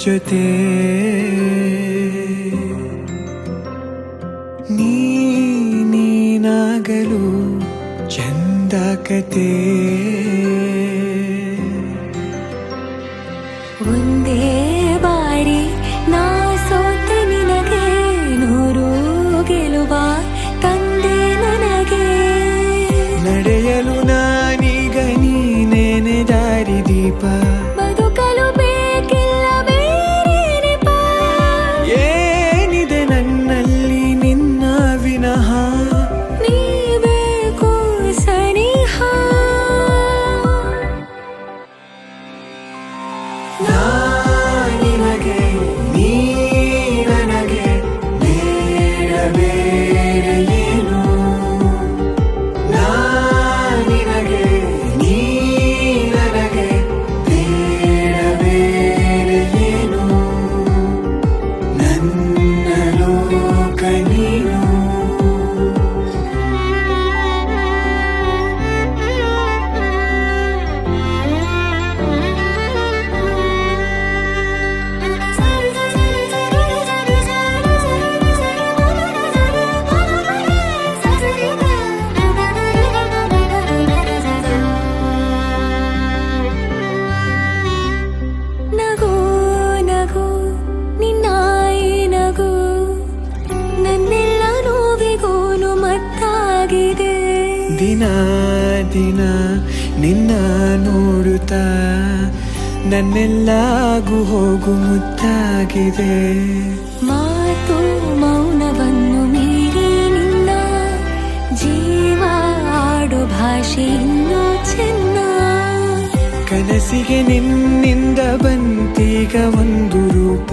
ಜೊತೆ ನೀನಾಗಲು ಚಂದ ಕತೆ ಒಂದೇ ಬಾರಿ ನಾ ಸೋತ ನಿನಗೆ ನೂರು ಗೆಲುವ ತಂದೆ ನನಗೆ ನಡೆಯಲು ನಾನೀಗ ನೀನೇನೆ ದಾರಿ ದೀಪ ಬದುಕಲು ಬೇಕಿಲ್ಲ ಬೇರೆ ನೆಪ ಏನಿದೆ ನನ್ನಲ್ಲಿ ನಿನ್ನ ವಿನಃ ನೀ ಬೇಕು ಸನಿಹ ನಿನಗೆ ನೀ ನನಗೆ ಬೇಡ ಬೇರೆ ಏನು ನಿನಗೆ ನೀ ನನಗೆ ಬೇಡ ಬೇರೆ ಏನು ನನ್ನ ಲೋಕ ನೀನು ನಗು ನಗು ನಿನ್ನಾಯಿ ನಗು ನನ್ನೆಲ್ಲ ನೋವಿಗೋನು ಮತ್ತಾಗಿದೆ ದಿನ ದಿನ ನಿನ್ನ ನೋಡುತ್ತಾ ನನ್ನೆಲ್ಲಾಗು ಹೋಗು ಮುತ್ತಾಗಿದೆ ಮಾತು ಮೌನವನ್ನು ಮೀರಿ ನಿನ್ನ ಜೀವ ಆಡು ಭಾಷೆ ಇನ್ನೂ ಚೆನ್ನ ಕನಸಿಗೆ ನಿನ್ನಿಂದ ಬಂತೀಗ ಒಂದು ರೂಪ